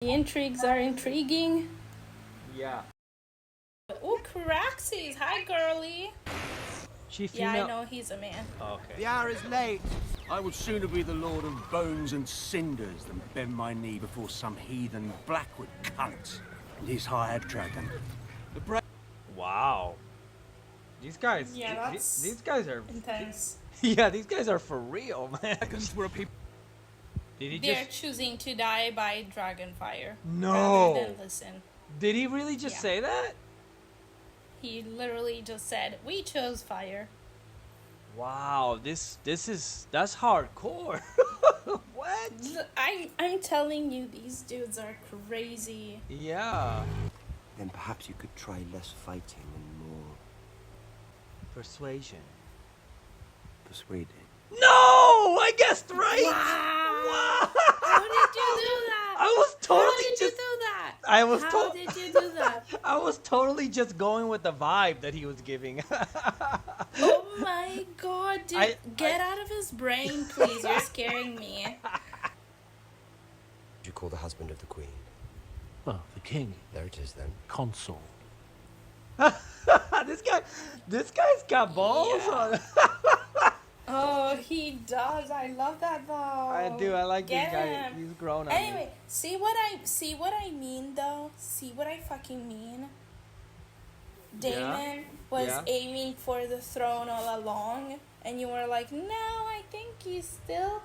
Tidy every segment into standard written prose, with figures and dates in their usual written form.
The intrigues are intriguing. Yeah. Oh, Caraxes. Hi, girly. She Yeah, female. I know he's a man. Oh, okay. The hour is late. I would sooner be the Lord of Bones and Cinders than bend my knee before some heathen Blackwood cunt and his hired dragon. Wow. These guys. Yeah, that's These guys are intense. Yeah, these guys are for real, man. Dragons were a people. Did he They're just? choosing to die by dragon fire. No. Rather than listen. Did he really just Yeah. say that? He literally just said, "We chose fire." Wow. That's hardcore. What? I'm telling you, these dudes are crazy. Yeah. Then perhaps you could try less fighting and more Persuasion. persuading. No, I guessed right. Wow. Wow. How did you do that? I was totally How did you just. do that? I was How to- did you do that? I was totally just going with the vibe that he was giving. Oh my god, dude. Get out of his brain, please. You're scaring me. You call the husband of the queen. Well, the king, There it is then. consul. this guy's got balls Yeah. on. Oh, he does. I love that though. I do. I like Get this guy. him. He's grown on Anyway, me. see what I mean though? See what I fucking mean? Daemon was Yeah. aiming for the throne all along, and you were like, no, I think he's still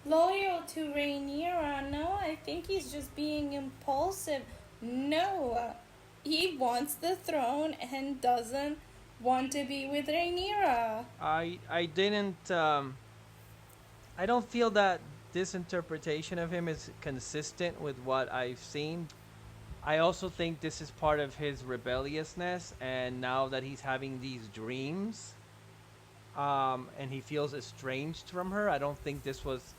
loyal to Rhaenyra. No, I think he's just being impulsive. No, he wants the throne and doesn't want to be with Rhaenyra. I didn't. I don't feel that this interpretation of him is consistent with what I've seen. I also think this is part of his rebelliousness, and now that he's having these dreams, and he feels estranged from her, I don't think this was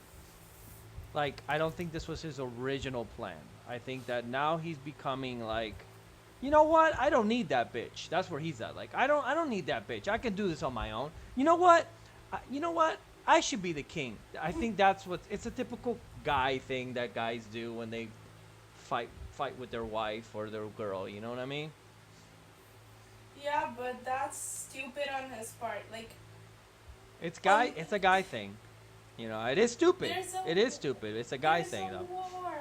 his original plan. I think that now he's becoming like, you know what? I don't need that bitch. That's where he's at. Like, I don't need that bitch. I can do this on my own. You know what? I should be the king. I think that's it's a typical guy thing that guys do when they fight with their wife or their girl. You know what I mean? Yeah, but that's stupid on his part. Like, It's a guy thing. You know, it is stupid. It is stupid. It's a guy there's thing a though. war.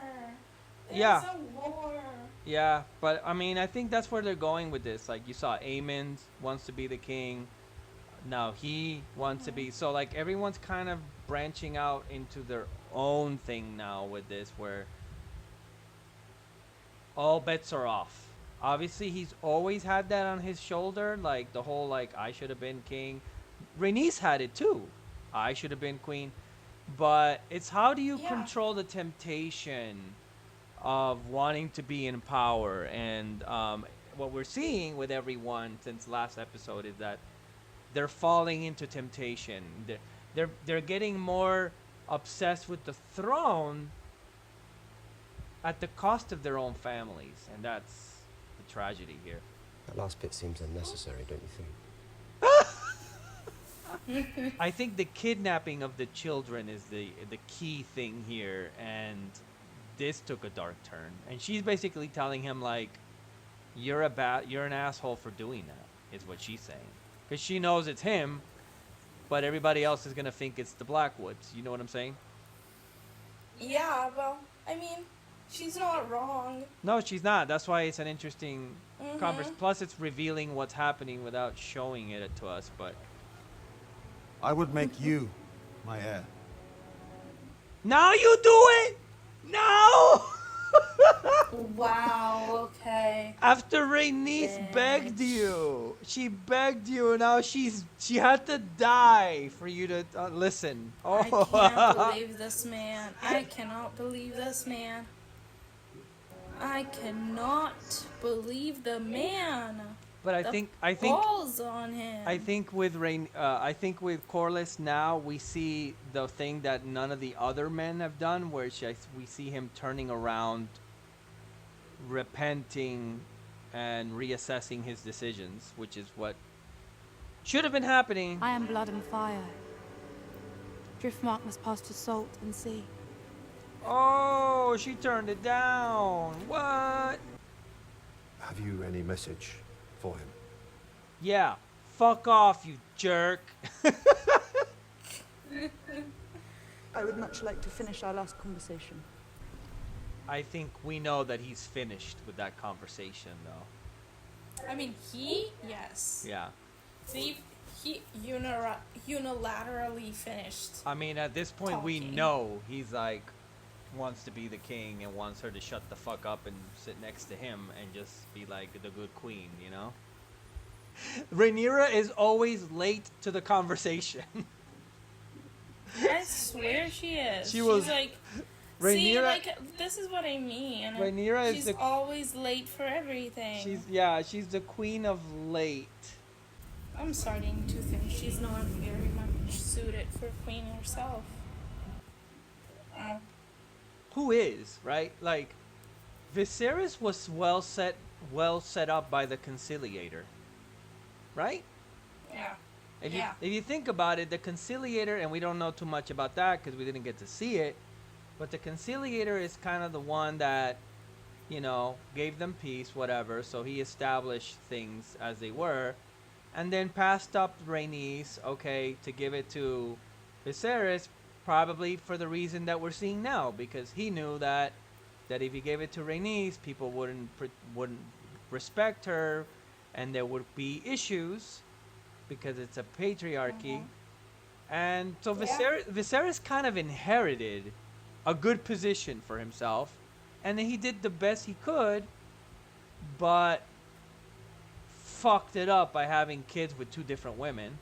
There's Yeah. a war. Yeah, but I mean, I think that's where they're going with this. Like, you saw Aemon wants to be the king. Now he wants to be. So like everyone's kind of branching out into their own thing now with this, where all bets are off. Obviously, he's always had that on his shoulder, like the whole like I should have been king. Rhaenys had it too. I should have been queen. But it's how do you control the temptation of wanting to be in power? And what we're seeing with everyone since last episode is that they're falling into temptation. They're getting more obsessed with the throne at the cost of their own families, and that's the tragedy here. That last bit seems unnecessary, don't you think? I think the kidnapping of the children is the key thing here, and this took a dark turn. And she's basically telling him like, you're an asshole for doing that, is what she's saying, because she knows it's him, but everybody else is gonna think it's the Blackwoods. You know what I'm saying? Yeah, well, I mean, she's not wrong. No, she's not. That's why it's an interesting conversation. Plus, it's revealing what's happening without showing it to us. But I would make you my heir. now you do it. No. Wow, okay. After Rhaenys begged you, she begged you. Now she had to die for you to listen. Oh. I can't believe this man. I cannot believe this man. I cannot believe the man. But I The think balls on him. I think with with Corlys now we see the thing that none of the other men have done, where we see him turning around, repenting, and reassessing his decisions, which is what should have been happening. I am blood and fire. Driftmark must pass to salt and sea. Oh, she turned it down. What? Have you any message for him? Yeah. Fuck off, you jerk. I would much like to finish our last conversation. I think we know that he's finished with that conversation, though. I mean, yes. Yeah. See, he unilaterally finished. I mean, at this point, we Talking. know he's like, wants to be the king and wants her to shut the fuck up and sit next to him and just be like the good queen, you know? Rhaenyra is always late to the conversation. I swear she is. She She's was- like, see, Rhaenyra- like, this is what I mean. Rhaenyra is She's the always late for everything. she's the queen of late. I'm starting to think she's not very much suited for queen herself. Who is, right? Like Viserys was well set up by the conciliator. Right? Yeah. If Yeah. you think about it, the conciliator, and we don't know too much about that because we didn't get to see it, but the conciliator is kind of the one that, you know, gave them peace, whatever. So he established things as they were, and then passed up Rhaenys, okay, to give it to Viserys, probably for the reason that we're seeing now, because he knew that if he gave it to Rhaenys, people wouldn't respect her, and there would be issues because it's a patriarchy. And so Viserys kind of inherited a good position for himself, and then he did the best he could, but fucked it up by having kids with two different women,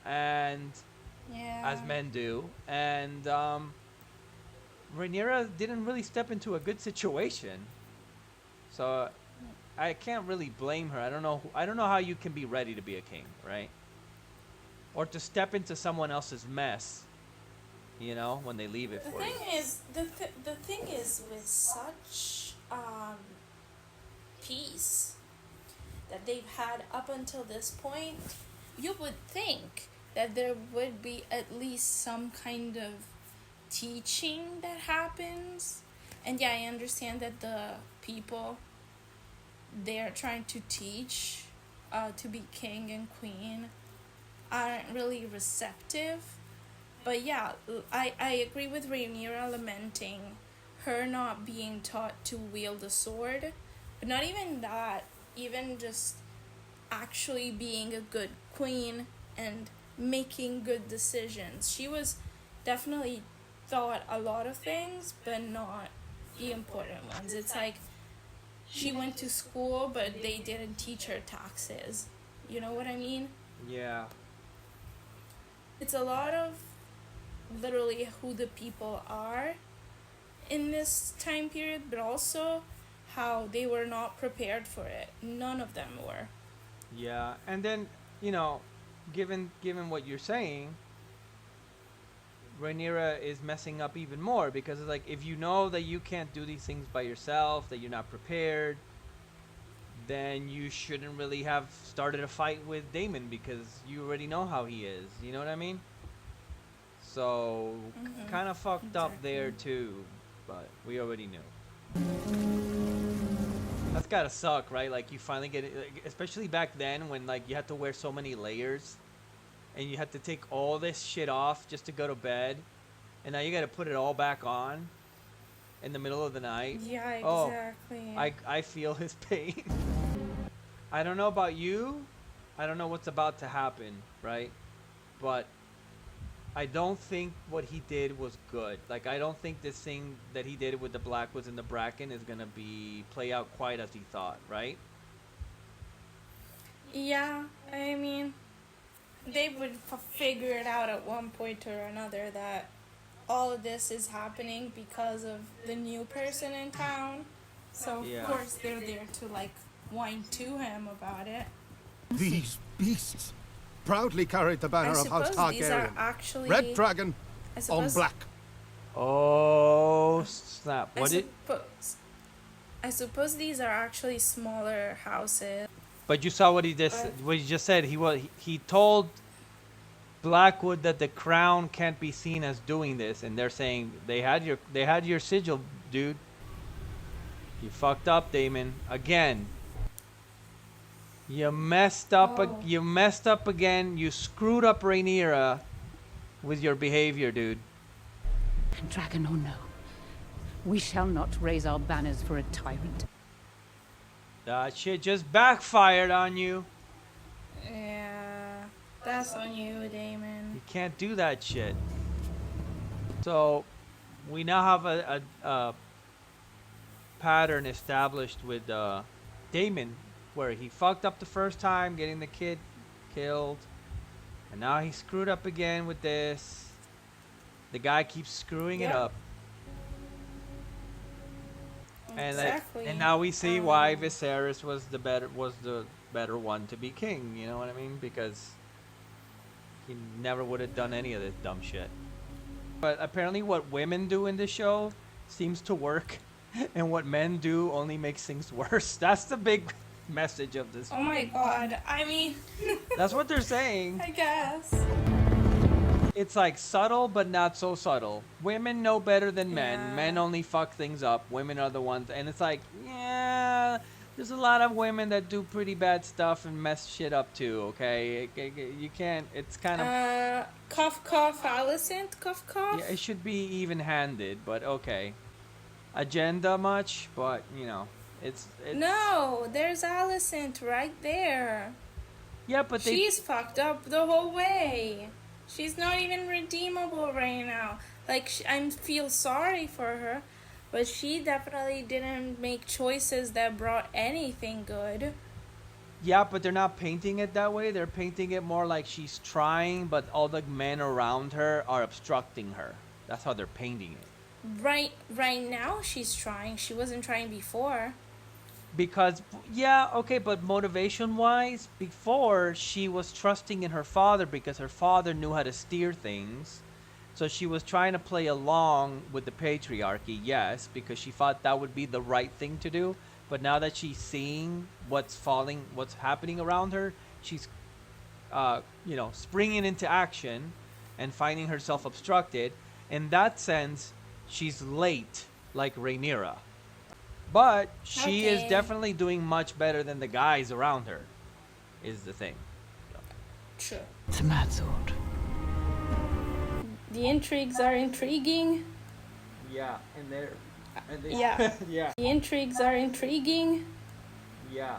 and Yeah. as men do, and Rhaenyra didn't really step into a good situation, so I can't really blame her. I don't know how you can be ready to be a king, right? Or to step into someone else's mess, you know, when they leave it The for you. thing is, the thing is with such peace that they've had up until this point, you would think that there would be at least some kind of teaching that happens. And yeah, I understand that the people they're trying to teach to be king and queen aren't really receptive. But yeah, I agree with Rhaenyra lamenting her not being taught to wield a sword. But not even that, even just actually being a good queen and making good decisions. She was definitely taught a lot of things, but not the important ones. It's like she went to school, but they didn't teach her taxes. You know what I mean? Yeah. It's a lot of literally who the people are in this time period, but also how they were not prepared for it. None of them were. Yeah, and then, you know, given what you're saying, Rhaenyra is messing up even more, because it's like, if you know that you can't do these things by yourself, that you're not prepared, then you shouldn't really have started a fight with Daemon, because you already know how he is. You know what I mean? So, kind of fucked up there too, but we already knew. That's gotta suck, right? Like, you finally get it, like, especially back then when, like, you had to wear so many layers and you had to take all this shit off just to go to bed, and now you gotta put it all back on in the middle of the night. Yeah, exactly. I feel his pain. I don't know about you. I don't know what's about to happen, right? But I don't think what he did was good. Like, I don't think this thing that he did with the Blackwoods and the Bracken is gonna play out quite as he thought, right? Yeah, I mean, they would figure it out at one point or another that all of this is happening because of the new person in town. So, Yeah. of course, they're there to, like, whine to him about it. These beasts proudly carried the I banner of House suppose these are Targaryen. actually... Red dragon I on suppose, black. Oh, snap. What did... I suppose these are actually smaller houses. But you saw what he just said. He told Blackwood that the crown can't be seen as doing this, and they're saying they had your sigil, dude. You fucked up, Daemon. Again. You messed up. Oh. You messed up again. You screwed up Rhaenyra with your behavior, dude. Dragon or no, we shall not raise our banners for a tyrant. That shit just backfired on you. Yeah, that's on you, Daemon. You can't do that shit. So, we now have a pattern established with Daemon, where he fucked up the first time, getting the kid killed, and now he screwed up again with this. The guy keeps screwing it up, and Exactly. and now we see why Viserys was the better one to be king. You know what I mean? Because he never would have done any of this dumb shit. But apparently, what women do in this show seems to work, and what men do only makes things worse. That's the big message of this. Oh my god. I mean, That's what they're saying. I guess. It's like subtle, but not so subtle. Women know better than men. Yeah. Men only fuck things up. Women are the ones, and it's like, yeah, there's a lot of women that do pretty bad stuff and mess shit up too. Okay, you can't. It's kind of. Cough, cough, Alicent, cough, cough. Yeah, it should be even-handed, but okay. Agenda much, but you know, it's No, there's Alicent right there. yeah, but they She's fucked up the whole way. She's not even redeemable right now. Like, I feel sorry for her, but she definitely didn't make choices that brought anything good. yeah, but they're not painting it that way. They're painting it more like she's trying, but all the men around her are obstructing her. That's how they're painting it. Right now, she's trying. She wasn't trying before. Because, yeah, okay, but motivation-wise, before, she was trusting in her father because her father knew how to steer things. So she was trying to play along with the patriarchy, yes, because she thought that would be the right thing to do. But now that she's seeing what's happening around her, she's, springing into action and finding herself obstructed. In that sense, she's late, like Rhaenyra. But she is Okay. definitely doing much better than the guys around her, is the thing. True. It's a mad thought. The intrigues are intriguing. Yeah, and they're... Yeah. yeah, The intrigues are intriguing. yeah,